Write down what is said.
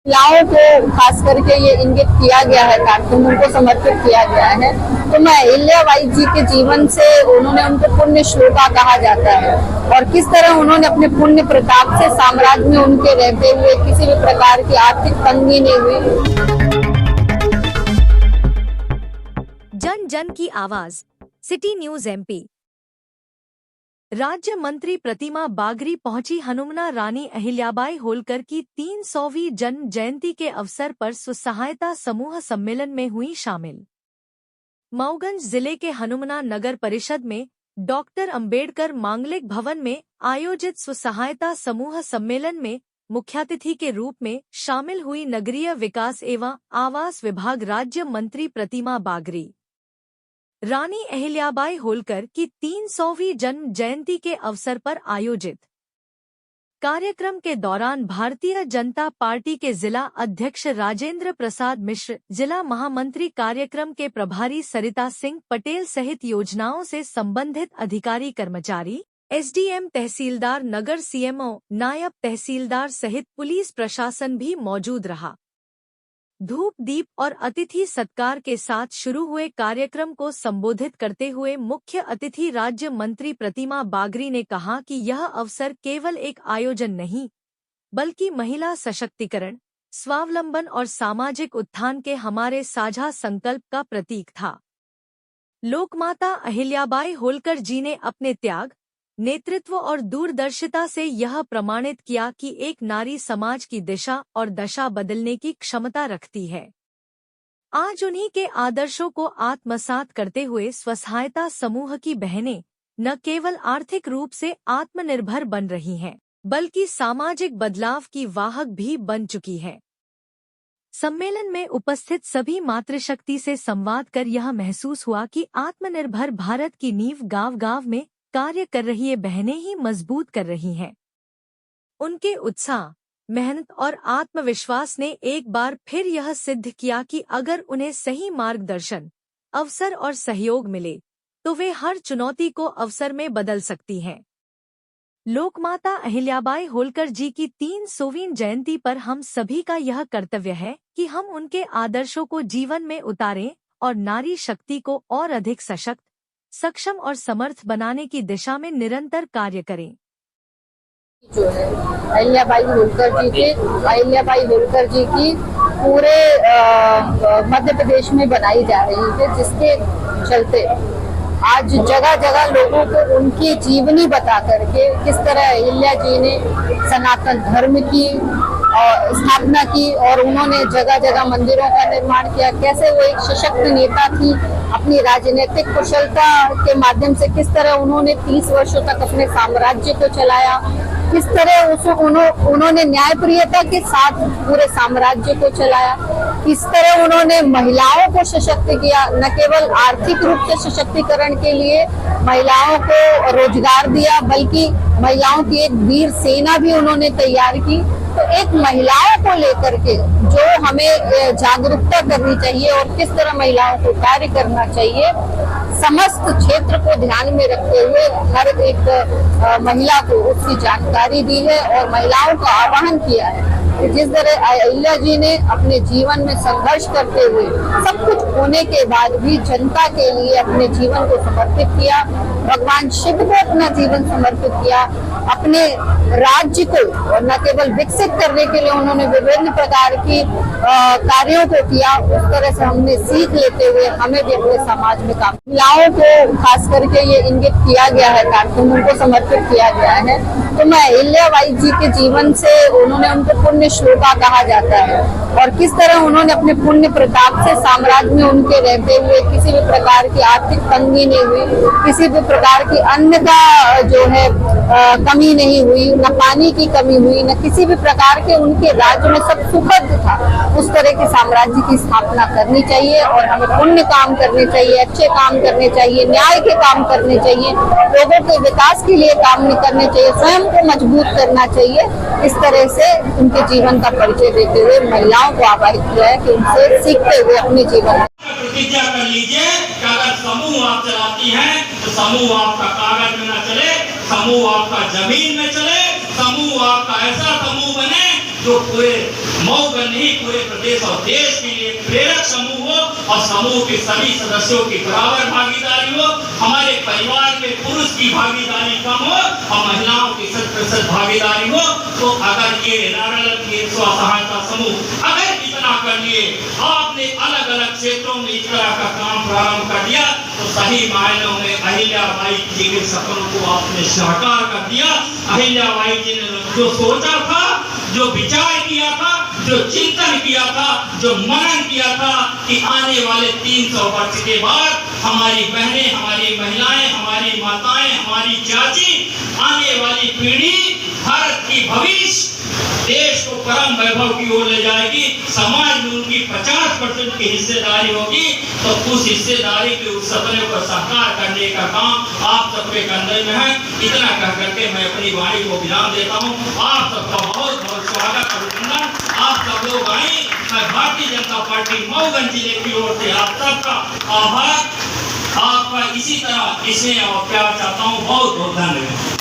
महिलाओं को खास करके ये इंगित किया गया है, कार्टून उनको समर्पित किया गया है। तो मैं अहिल्याबाई जी के जीवन से उन्होंने उनको पुण्य श्लोका कहा जाता है और किस तरह उन्होंने अपने पुण्य प्रताप से साम्राज्य में उनके रहते हुए किसी भी प्रकार की आर्थिक तंगी नहीं हुई। जन जन की आवाज, सिटी न्यूज एमपी। राज्य मंत्री प्रतिमा बागरी पहुंची हनुमना रानी अहिल्याबाई होलकर की 300वीं जन्म जयंती के अवसर पर स्वसहायता समूह सम्मेलन में हुई शामिल। मऊगंज जिले के हनुमना नगर परिषद में डॉक्टर अंबेडकर मांगलिक भवन में आयोजित स्वसहायता समूह सम्मेलन में मुख्यातिथि के रूप में शामिल हुई नगरीय विकास एवं आवास विभाग राज्य मंत्री प्रतिमा बागरी। रानी अहिल्याबाई होलकर की 300वीं जन्म जयंती के अवसर पर आयोजित कार्यक्रम के दौरान भारतीय जनता पार्टी के जिला अध्यक्ष राजेंद्र प्रसाद मिश्र, जिला महामंत्री कार्यक्रम के प्रभारी सरिता सिंह पटेल सहित योजनाओं से संबंधित अधिकारी कर्मचारी, एसडीएम, तहसीलदार, नगर सीएमओ, नायब तहसीलदार सहित पुलिस प्रशासन भी मौजूद रहा। धूप दीप और अतिथि सत्कार के साथ शुरू हुए कार्यक्रम को संबोधित करते हुए मुख्य अतिथि राज्य मंत्री प्रतिमा बागरी ने कहा कि यह अवसर केवल एक आयोजन नहीं, बल्कि महिला सशक्तिकरण, स्वावलंबन और सामाजिक उत्थान के हमारे साझा संकल्प का प्रतीक था। लोकमाता अहिल्याबाई होलकर जी ने अपने त्याग, नेतृत्व और दूरदर्शिता से यह प्रमाणित किया कि एक नारी समाज की दिशा और दशा बदलने की क्षमता रखती है। आज उन्हीं के आदर्शों को आत्मसात करते हुए स्वसहायता समूह की बहनें न केवल आर्थिक रूप से आत्मनिर्भर बन रही हैं, बल्कि सामाजिक बदलाव की वाहक भी बन चुकी है। सम्मेलन में उपस्थित सभी मातृशक्ति से संवाद कर यह महसूस हुआ कि आत्मनिर्भर भारत की नींव गांव-गांव में कार्य कर रही ये बहनें ही मजबूत कर रही हैं। उनके उत्साह, मेहनत और आत्मविश्वास ने एक बार फिर यह सिद्ध किया कि अगर उन्हें सही मार्गदर्शन, अवसर और सहयोग मिले, तो वे हर चुनौती को अवसर में बदल सकती हैं। लोकमाता अहिल्याबाई होलकर जी की 300वीं जयंती पर हम सभी का यह कर्तव्य है कि हम उनके आदर्शों को जीवन में उतारें और नारी शक्ति को और अधिक सशक्त, सक्षम और समर्थ बनाने की दिशा में निरंतर कार्य करें। जो है अहिल्याबाई होलकर जी की पूरे मध्य प्रदेश में बनाई जा रही है, जिसके चलते आज जगह जगह लोगों को उनकी जीवनी बता करके किस तरह अहिल्या जी ने सनातन धर्म की स्थापना की और उन्होंने जगह जगह मंदिरों का निर्माण किया, कैसे वो एक सशक्त नेता थी, अपनी राजनीतिक कुशलता के माध्यम से किस तरह उन्होंने 30 वर्षों तक अपने साम्राज्य को चलाया, किस तरह उन्होंने न्यायप्रियता के साथ पूरे साम्राज्य को चलाया, किस तरह उन्होंने महिलाओं को सशक्त किया, न केवल आर्थिक रूप से सशक्तिकरण के लिए महिलाओं को रोजगार दिया, बल्कि महिलाओं की एक वीर सेना भी उन्होंने तैयार की। तो एक महिलाओं को लेकर के जो हमें जागरूकता करनी चाहिए और किस तरह महिलाओं को कार्य करना चाहिए, समस्त क्षेत्र को ध्यान में रखते हुए हर एक महिला को उसकी जानकारी दी है और महिलाओं का आह्वान किया है कि जिस तरह अहिल्या जी ने अपने जीवन में संघर्ष करते हुए सब कुछ होने के बाद भी जनता के लिए अपने जीवन को समर्पित किया, भगवान शिव को अपना जीवन समर्पित किया, अपने राज्य को और न केवल विकसित करने के लिए उन्होंने विभिन्न प्रकार की कार्यों को किया। उस तरह से हमने सीख लेते हुए हमें भी अपने समाज में काम, महिलाओं को खास करके ये इंगित किया गया है, कार्टून उनको समर्पित किया गया है। तो मैं अहिल्याबाई जी के जीवन से उन्होंने उनको पुण्य श्लोका कहा जाता है और किस तरह उन्होंने अपने पुण्य प्रताप से साम्राज्य में उनके रहते हुए किसी भी प्रकार की आर्थिक तंगी नहीं हुई, किसी भी प्रकार की अन्न का जो है कमी नहीं हुई, न पानी की कमी हुई, न किसी भी प्रकार के उनके राज्य में सब सुखद था। उस तरह के साम्राज्य की स्थापना करनी चाहिए और हमें पुण्य काम करने चाहिए, अच्छे काम करने चाहिए, न्याय के काम करने चाहिए, लोगों के विकास के लिए काम करने चाहिए, स्वयं को मजबूत करना चाहिए। इस तरह से उनके जीवन का परिचय देते हुए महिलाओं को आह्वान किया है कि उनसे सीखते हुए अपने जीवन में प्रतिज्ञा कर लीजिए कि अगर समूह आप चलाती हैं तो समूह आपका कागज में न चले, समूह आपका जमीन में चले, समूह आपका ऐसा समूह बने जो पूरे मऊगंज नहीं पूरे प्रदेश और देश के लिए प्रेरक समूह हो और समूह के सभी सदस्यों की बराबर भागीदारी हो। हमारे परिवार में पुरुष की भागीदारी कम हो और महिलाओं की 100% भागीदारी हो। तो अगर ये नारायण के स्वसहायता समूह अगर इतना कर लिए, आपने अलग अलग क्षेत्रों में इस तरह का काम प्रारंभ कर दिया, तो सही मायनों में अहिल्याबाई जी के सपनों को आपने साकार कर दिया। अहिल्याबाई जी ने जो सोचा था, जो विचार किया था, जो चिंतन किया था, जो मनन किया था कि आने वाले 300 वर्ष के बाद हमारी बहनें, हमारी महिलाएं, हमारी माताएं, हमारी चाची, आने वाली पीढ़ी भारत की भविष्य देश को परम वैभव की ओर ले जाएगी, समाज में उनकी 50% की हिस्सेदारी होगी। तो उस हिस्सेदारी के उस सपने को साकार करने का काम आप सबके कंधे में है। इतना कह करके मैं अपनी वाणी को विराम देता हूँ। आप सबका बहुत बहुत स्वागत अभिनंदन। आप सब लोग आए, मैं भारतीय जनता पार्टी मऊगंज जिले की ओर से आप सबका आभार, आपका इसी तरह स्नेह और प्यार चाहता हूँ। बहुत बहुत धन्यवाद।